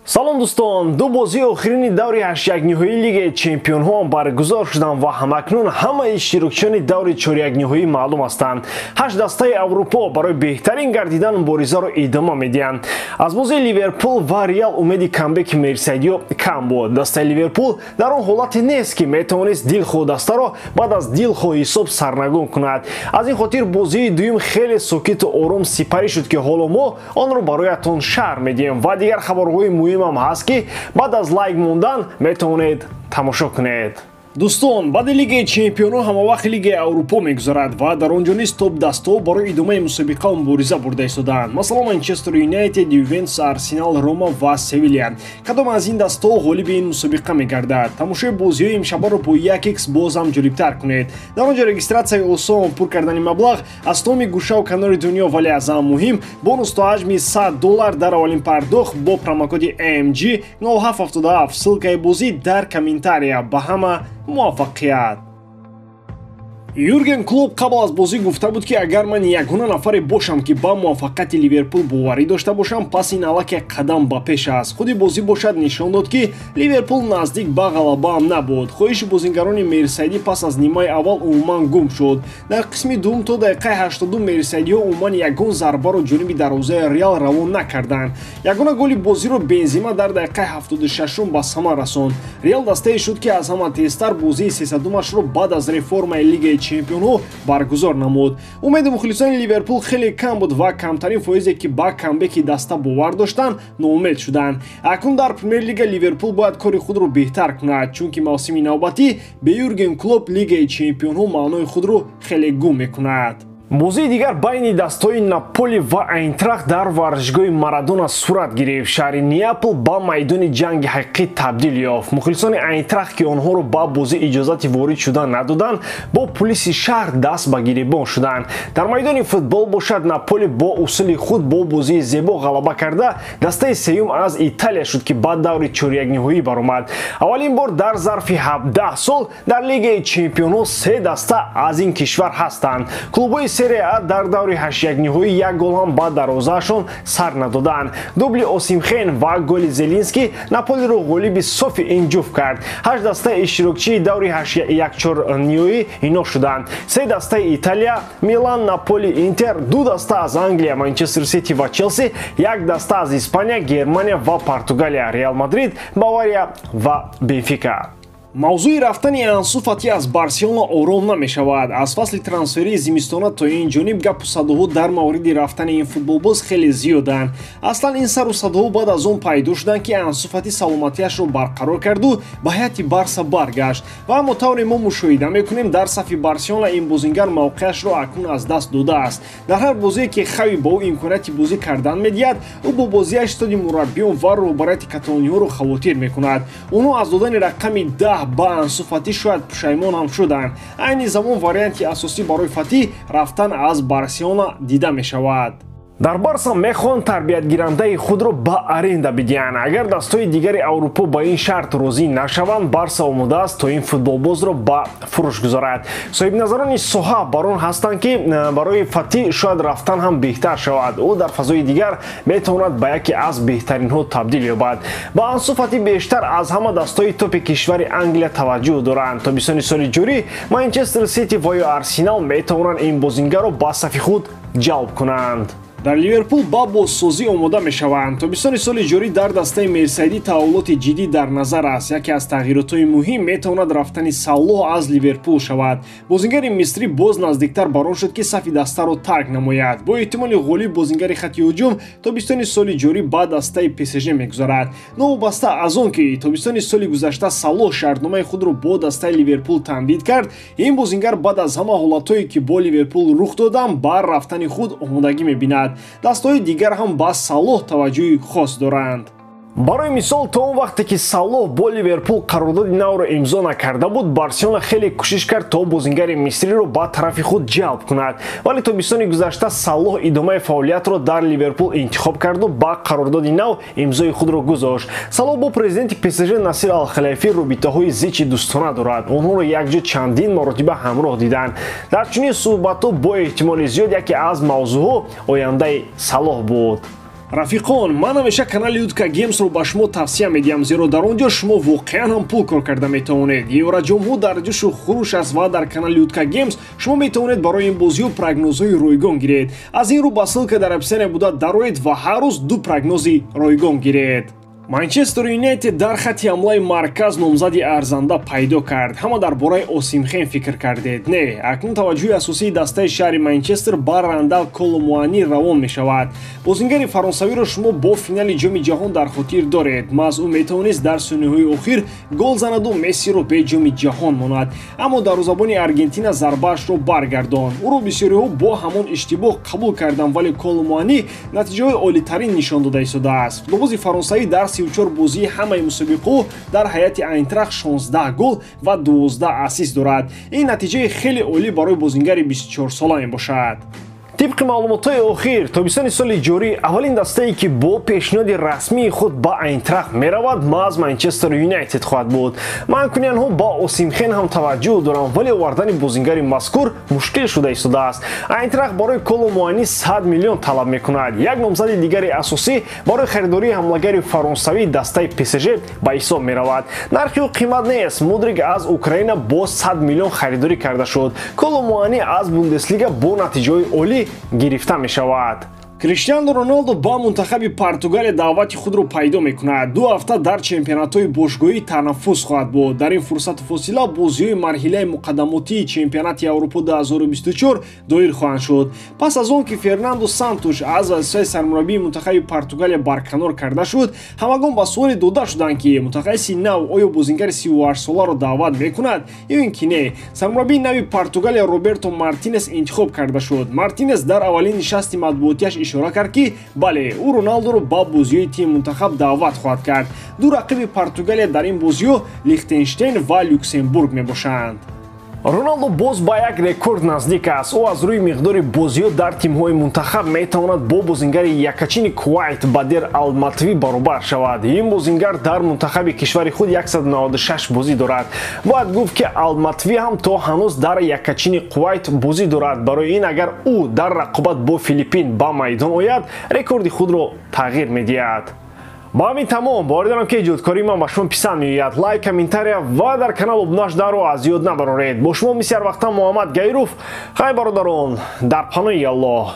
салом дӯстон, ду бозии охирини даври 8-1/2 лигаи чемпионҳо баргузор шуданд ва ҳамакнун ҳамаи иштирокчиёни даври 4-1/2 маълум ҳастанд. 8 дастаи Аврупо барои беҳтарин гардидан муборизаро идома медиҳанд. Аз бозии Ливерпул ва Реал умеди камбеки мерсайдиё кам буд. Дастаи Ливерпул дар он ҳолате нест ки метавонист дилхоҳ дастаро баъд аз дилхоҳ ҳисоб сарнагун кунад. Аз ин хотир бозии дуюм хеле сокиту ором сипарӣ шуд ки ҳоло мо онро бароятон шаҳр медиҳем ва дигар хабарҳои муҳим ҳам ҳаст ки баъд аз лайк мондан метавонед тамошо кунед. Дӯстон, баъди Лигаи Чемпионҳо ҳамавақт Лигаи Аврупо мегузарад ва дар он ҷо низ топ дастаҳо барои идомаи мусобиқа мубориза бурда истоданд. Маслан Манчестер Юнайтед, Ювентус, Арсенал, Рома ва Севилья. Кадом аз ин дастаҳо ғолиби ин мусобиқа мегардад? Тамошои бозиҳои имшабаро бо 1x боз ҳам ҷолибтар кунед. Дар он ҷо регистратсияи осон, пур кардани маблағ аз томи гӯшаву канори дунё, вале аз ҳам муҳим бонус то ҳаҷми $100 дар аввалин пардохт бо промокоди AMG 0777. ссилкаи бозӣ дар комментария. Ба ҳама муваффақият. Юрген Клоп қабл аз бозӣ гуфта буд ки агар ман ягона нафаре бошам ки ба муваффақияти Ливерпул боварӣ дошта бошам, пас ин аллаке қадам ба пеш аст. Худи бозӣ бошад нишон дод ки Ливерпул наздик ба ғалаба ҳам набуд. хоҳиши бозингарони мерсайдӣ пас аз нимаи аввал умуман гум шуд. Дар қисми дуввум то дақиқаи 80 мерсайдиҳо умуман ягон зарбаро ҷониби дарвозаи Реал равон накарданд. Ягона голи бозиро Бензема дар дақиқаи 76 ба самар расонд. Реал дастае шуд ки аз ҳама тезтар бозии 300-умашро баъд аз реформаи Лигаи чемпионҳо баргузор намуд. Умеди мухлисони Ливерпул хеле кам буд ва камтарин фоизе ки ба камбеки даста бовар доштанд, ноумед шуданд. Акнун дар Премер Лига Ливерпул бояд кори худро беҳтар кунад, чунки мавсими навбатӣ бе Юрген Клоп Лигаи чемпионҳо маънои худро хеле гум мекунад. бозии дигар байни дастаҳои Наполи ва Айнтрахт дар варзишгоҳи Марадона сурат гирифт. шаҳри Неапл ба майдони ҷанги ҳақиқӣ табдил ёфт. мухлисони Айнтрахт ки онҳоро ба бозӣ иҷозати ворид шудан надоданд, бо пулиси шаҳр даст ба гиребон шуданд. дар майдони футбол бошад, Наполи бо усули худ бо бозии зебо ғалаба карда дастаи сеюм аз Италия шуд ки ба даври 4-1/2 баромад. аввалин бор дар зарфи 17 сол дар Лигаи Чемпионҳо 3 даста аз ин кишвар ҳастанд. клубҳои Серия А дар даври 8-1/2 як гол ҳам ба дарвозаашон сар надоданд. дубли Осимхен ва голи Зелинский Наполиро ғолиби софи ин ҷуфт кард. 8 дастаи иштирокчии даври 8-1/4 ино шуданд. 3 дастаи Италия, Милан, Наполи, Интер, 2 даста аз Англия, Манчестер Сити ва Челси, 1 даста аз Испания, Германия ва Португалия, Реал Мадрид, Бавария ва Бенфика. мавзӯи рафтани Ансу Фати аз Барселона ором намешавад. аз фасли трансферии зимистона то ин ҷониб гапу садоҳо дар мавриди рафтани ин футболбоз хеле зиёданд. аслан ин сару садоҳо баъд аз он пайдо шуданд ки Ансу Фати саломатиашро барқарор карду ба ҳайати Барса баргашт ва аммо тавре мо мушоҳида мекунем дар сафи Барселона ин бозингар мавқеашро акнун аз даст додааст. дар ҳар бозие ки хави ба ӯ имконияти бозӣ кардан медиҳад, ӯ бо бозиаш истоди мураббиён ва роҳбарияти каталониҳоро хавотир мекунад. онҳо аз додани рақами 10 ба Ансу Фати шояд пушаймон ҳам шуданд. айни замон варианти асосӣ барои Фати рафтан аз Барселона дида мешавад. дар Барса мехоҳанд тарбиятгирандаи худро ба аренда бидиҳанд. агар дастаҳои дигари Аврупо ба ин шарт розӣ нашаванд, Барса омодааст то ин футболбозро ба фурӯш гузорад. соҳибназарони соҳа бар он ҳастанд ки барои Фати шояд рафтан ҳам беҳтар шавад. ӯ дар фазои дигар метавонад ба яке аз беҳтаринҳо табдил ёбад. ба Ансу Фати бештар аз ҳама дастаҳои топи кишвари Англия таваҷҷӯҳ доранд. тобистони соли ҷорӣ Манчестер Сити ва ё Арсенал метавонанд ин бозингарро ба сафи худ ҷалб кунанд. дар Ливерпул ба бозсозӣ омода мешаванд. тобистони соли ҷорӣ дар дастаи мерсайдӣ таҳввулоти ҷиддӣ дар назар аст. яке аз тағйиротҳои муҳим метавонад рафтани Салоҳ аз Ливерпул шавад. бозингари мисрӣ боз наздиктар бар он шуд ки сафи дастаро тарк намояд. бо эҳтимоли ғолиб бозингари хатти ҳуҷум тобистони соли ҷорӣ ба дастаи ПСЖ мегузарад. новобаста аз он ки тобистони соли гузашта Салоҳ шартномаи худро бо дастаи Ливерпул тамдид кард, ин бозингар баъд аз ҳама ҳолатҳое ки бо Ливерпул рух доданд ба рафтани худ омодагӣ мебинад. дастаҳои дигар ҳам ба Салоҳ таваҷҷӯҳи хос доранд. барои мисол, то он вақте ки Салоҳ бо Ливерпул қарордоди навро имзо накарда буд, Барселона хеле кӯшиш кард то бозингари мисриро ба тарафи худ ҷалб кунад. вале тобистони гузашта Салоҳ идомаи фаъолиятро дар Ливерпул интихоб карду ба қарордоди нав имзои худро гузошт. Салоҳ бо президенти ПСЖ Насир Ал-Халайфӣ робитаҳои зичи дӯстона дорад. онҳоро якҷо чандин маротиба ҳамроҳ диданд. дар чунин суҳбатҳо бо эҳтимоли зиёд яке аз мавзӯъҳо ояндаи Салоҳ буд. рафиқон, ман ҳамеша канали Utka Games-ро ба шумо тавсия медиҳам, зеро дар он ҷо шумо воқеан ҳам пул кор карда метавонед. Евроҷомҳо дар ҷӯшу хуруш аст ва дар канали Utka Games шумо метавонед барои ин бозиҳо прогнозҳои ройгон гиред. Аз ин рӯ ба ссилка дар описиония буда дароед ва ҳар рӯз 2 прогнози ройгон гиред. Манчестер Юнайтед дар хати ҳамлаи марказ номзади арзанда пайдо кард. Ҳама дар бораи Осимхен фикр кардед, не? Акнун таваҷҷӯҳи асосии дастаи шаҳри Манчестер ба Рандал Коломуани равон мешавад. Бозингари фаронсавиро шумо бо финали ҷоми ҷаҳон дар хотир доред. Маз ӯ метавонист дар сониҳаҳои охир гол занаду Мессиро бе ҷоми ҷаҳон монад, аммо дарвозабони Аргентина зарбаашро баргардон. Ӯро бисёриҳо бо ҳамон иштибоҳ қабул карданд, вале Коломуани натиҷаҳои олитарин нишон дода истодааст. Футболбози фаронсавӣ дар 34 бозии ҳамаи мусобиқаҳо дар ҳайати Айнтрахт 16 гол ва 12 ассист дорад. Ин натиҷаи хеле олӣ барои бозингари 24-сола мебошад. طبق معلومات‌های آخر تابستان سال جاری اولین دسته‌ای که با پیشنهاد رسمی خود با آینتراخت می‌رود ماز منچستر یونایتد خواهد بود. مانکونیان‌ها با اوسیمخن هم توجه دارند ولی آوردن بازیگر مذکور مشکل شده است. آینتراخت برای کولوموانی 100 میلیون طلب می‌کند. یک نامزد دیگر اساسی برای خریداری حمله‌گر فرانسوی دسته PSG به حساب می‌رود. نرخ او قیمت نیست. مودریک از اوکراین با 100 میلیون خریداری کرده شد. کولوموانی از بوندسلیگا با نتیجه عالی گرفته می شود. کریستیانو رونالدو با منتخب پرتغال دعوت خود را پیدا میکند. 2 هفته در چمپیونات‌های باشگاهی تنفس خواهد بود. در این فرصت فاصله بازی‌های مرحله مقدماتی چمپیونات اروپا 2024 دایر خواهند شد. پس از آن که فرناندو سانتوش از وظیفه سرمربی منتخب پرتغال برکنار کرده شد، همگان با سوال داده شدند که متخصص نو آیا بازیگر 38 ساله را دعوت میکند یا اینکه نه. سرمربی نو پرتغال روبرتو مارتینز انتخاب کرده شد. مارتینز در اولین نشست مطبوعاتیش اشاره کرد که بله او رونالدو رو با بازی‌های تیم منتخب دعوت خواهد کرد. دو رقیب پرتغال در این بازی‌ها لیختنشتین و لوکسمبورگ میباشند. رونالدو باز با یک رکورد نزدیک است. او از روی مقدار بازی‌ها در تیم‌های منتخب میتواند با بازیگر یکاچین کویت بدر الماتوی برابر شود. این بازیگر در منتخب کشور خود 196 بازی دارد. باید گفت که الماتوی هم تا هنوز در یکاچین کویت بازی دارد. برای این اگر او در رقابت با فیلیپین با میدان آید، رکورد خود را تغییر می‌دهد. با همین تمام باور که ایجادکاری من به شما پسند میاد. لایک، کامنتاریا و در کانال ابناش دارو از یاد نبرید. با شما بسیار وقتا محمد گیروف. خیلی برادران در پناه الله.